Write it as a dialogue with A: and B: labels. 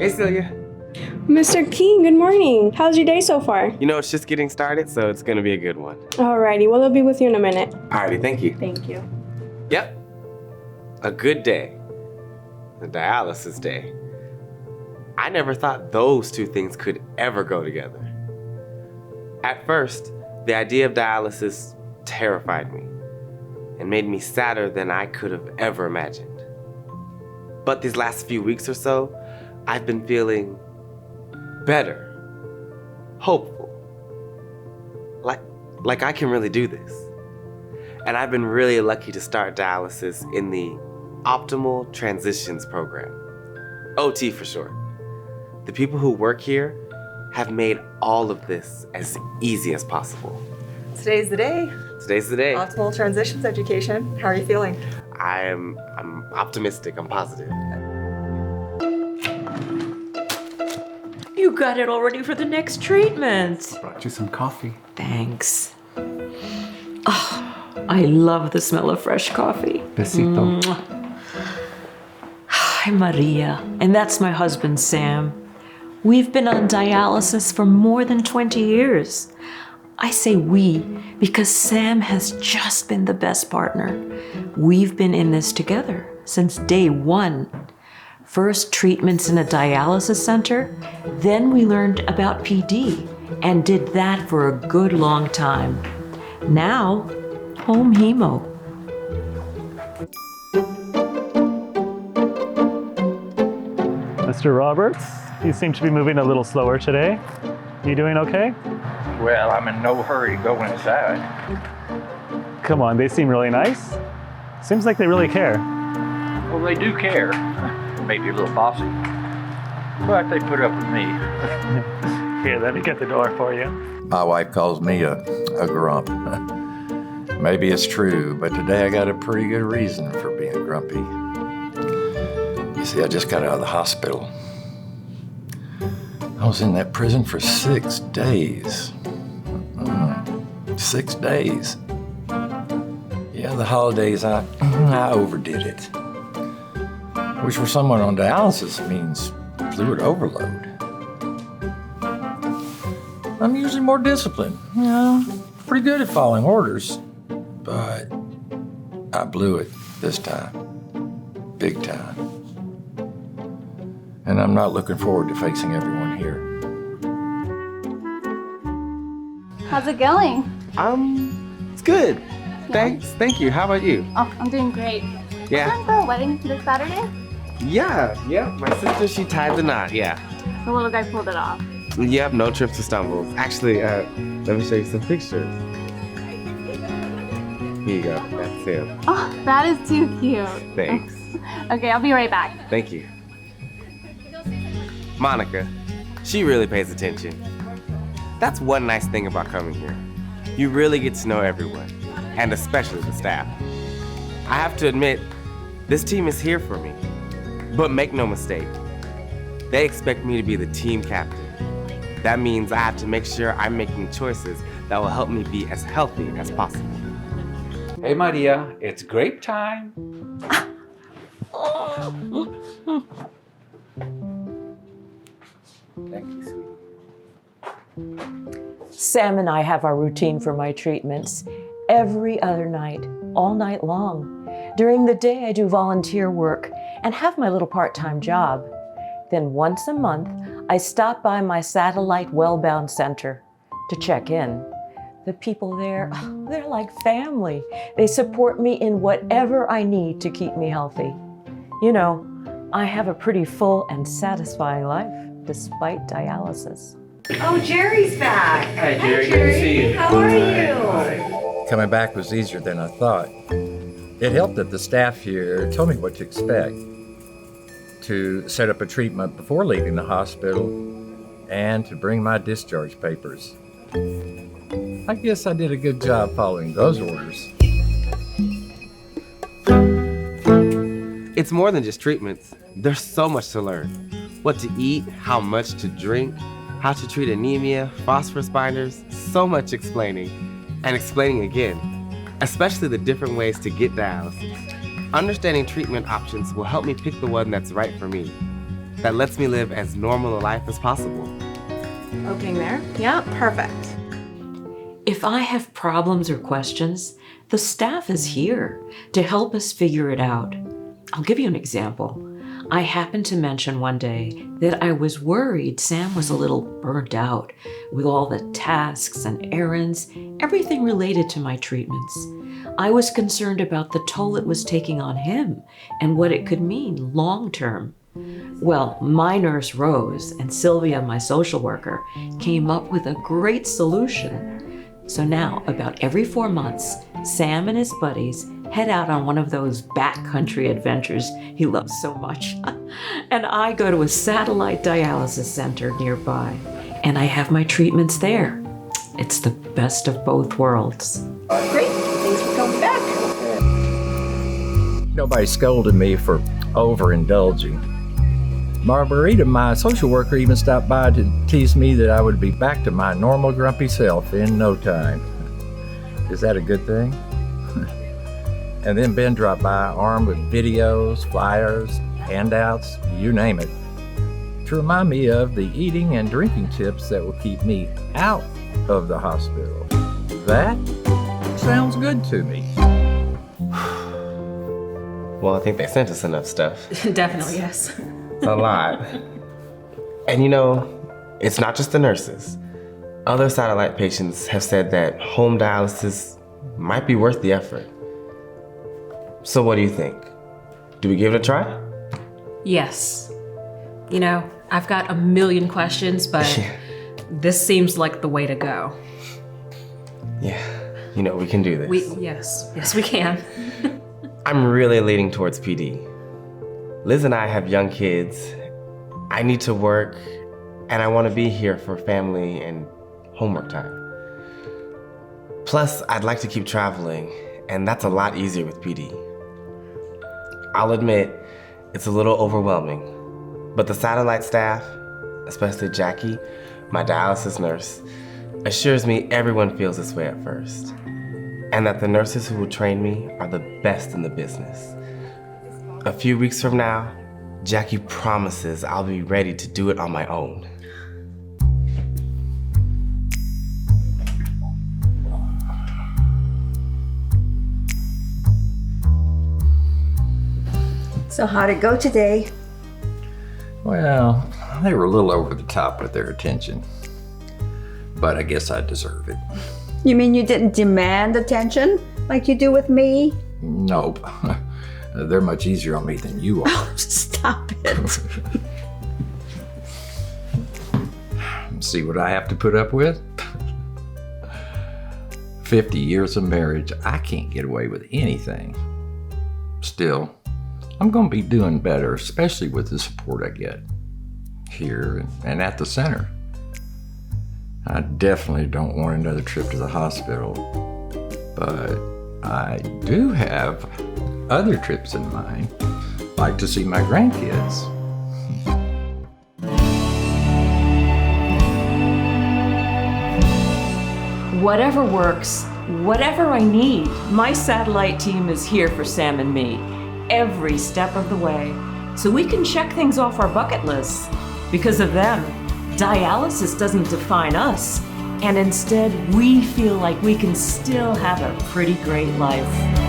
A: Hey, Celia.
B: Mr. King, good morning. How's your day so far?
A: You know, it's just getting started, so it's gonna be a good one.
B: Alrighty, well, I'll be with you in a minute.
A: Alrighty, thank you.
B: Thank you.
A: Yep. A good day. A dialysis day. I never thought those two things could ever go together. At first, the idea of dialysis terrified me and made me sadder than I could have ever imagined. But these last few weeks or so, I've been feeling better, hopeful, like I can really do this. And I've been really lucky to start dialysis in the Optimal Transitions Program, OT for short. The people who work here have made all of this as easy as possible.
C: Today's the day.
A: Today's the day.
C: Optimal Transitions Education. How are you feeling?
A: I'm optimistic, I'm positive.
D: You got it all ready for the next treatment.
E: Brought you some coffee.
D: Thanks. Oh, I love the smell of fresh coffee.
E: Besito.
D: Hi, Maria. And that's my husband, Sam. We've been on dialysis for more than 20 years. I say we because Sam has just been the best partner. We've been in this together since day one. First treatments in a dialysis center, then we learned about PD and did that for a good long time. Now, home hemo.
F: Mr. Roberts, you seem to be moving a little slower today. You doing okay?
G: Well, I'm in no hurry to go inside.
F: Come on, they seem really nice. Seems like they really care.
G: Well, they do care. Maybe a little bossy. But they put up with me.
F: Here, let me get the door for you.
H: My wife calls me a grump. Maybe it's true, but today I got a pretty good reason for being grumpy. You see, I just got out of the hospital. I was in that prison for 6 days. 6 days. Yeah, the holidays, I overdid it. Which for someone on dialysis means fluid overload. I'm usually more disciplined, pretty good at following orders, but I blew it this time, big time. And I'm not looking forward to facing everyone here.
I: How's it going?
A: It's good. Thanks, thank you. How about you?
I: Oh, I'm doing great.
A: Yeah.
I: Plan for a wedding this Saturday?
A: Yeah. My sister, she tied the knot, yeah.
I: The little guy pulled it off.
A: Yep, no trips or stumbles. Actually, let me show you some pictures. Here you go, that's him.
I: Oh, that is too cute.
A: Thanks.
I: Okay, I'll be right back.
A: Thank you. Monica, she really pays attention. That's one nice thing about coming here. You really get to know everyone, and especially the staff. I have to admit, this team is here for me. But make no mistake, they expect me to be the team captain. That means I have to make sure I'm making choices that will help me be as healthy as possible.
E: Hey, Maria, it's grape time.
A: Thank you, sweetie.
D: Sam and I have our routine for my treatments every other night, all night long. During the day, I do volunteer work and have my little part-time job. Then once a month, I stop by my satellite well-bound center to check in. The people there, they're like family. They support me in whatever I need to keep me healthy. You know, I have a pretty full and satisfying life despite dialysis.
J: Oh, Jerry's back.
E: Hi, Jerry. Good to see you.
J: How are you?
H: Coming back was easier than I thought. It helped that the staff here told me what to expect, to set up a treatment before leaving the hospital, and to bring my discharge papers. I guess I did a good job following those orders.
A: It's more than just treatments. There's so much to learn. What to eat, how much to drink, how to treat anemia, phosphorus binders, so much explaining. And explaining again, especially the different ways to get dialysis. Understanding treatment options will help me pick the one that's right for me. that lets me live as normal a life as possible.
B: Okay, there. Yeah, perfect.
D: If I have problems or questions, the staff is here to help us figure it out. I'll give you an example. I happened to mention one day that I was worried Sam was a little burnt out with all the tasks and errands, everything related to my treatments. I was concerned about the toll it was taking on him and what it could mean long term. Well, my nurse Rose and Sylvia, my social worker, came up with a great solution. So now, about every 4 months, Sam and his buddies head out on one of those backcountry adventures he loves so much. And I go to a satellite dialysis center nearby, and I have my treatments there. It's the best of both worlds.
B: Great. Thanks for coming back.
H: Nobody scolded me for overindulging. Margarita, my social worker, even stopped by to tease me that I would be back to my normal grumpy self in no time. Is that a good thing? And then Ben dropped by armed with videos, flyers, handouts, you name it, to remind me of the eating and drinking tips that will keep me out of the hospital. That sounds good to me.
A: Well, I think they sent us enough stuff.
B: Definitely, yes.
A: It's a lot. And you know, it's not just the nurses. Other satellite patients have said that home dialysis might be worth the effort. So what do you think? Do we give it a try?
K: Yes. You know, I've got a million questions, but this seems like the way to go.
A: Yeah, you know, we can do this.
K: Yes, we can.
A: I'm really leaning towards PD. Liz and I have young kids. I need to work, and I want to be here for family and homework time. Plus, I'd like to keep traveling, and that's a lot easier with PD. I'll admit, it's a little overwhelming, but the satellite staff, especially Jackie, my dialysis nurse, assures me everyone feels this way at first, and that the nurses who will train me are the best in the business. A few weeks from now, Jackie promises I'll be ready to do it on my own.
J: So how'd it go today?
H: Well, they were a little over the top with their attention, but I guess I deserve it.
J: You mean you didn't demand attention like you do with me?
H: Nope. They're much easier on me than you are.
J: Oh, stop it.
H: See what I have to put up with? 50 years of marriage, I can't get away with anything. Still, I'm going to be doing better, especially with the support I get here and at the center. I definitely don't want another trip to the hospital, but I do have other trips in mind, like to see my grandkids.
D: Whatever works, whatever I need, my satellite team is here for Sam and me, every step of the way, so we can check things off our bucket lists. Because of them, dialysis doesn't define us, and instead we feel like we can still have a pretty great life.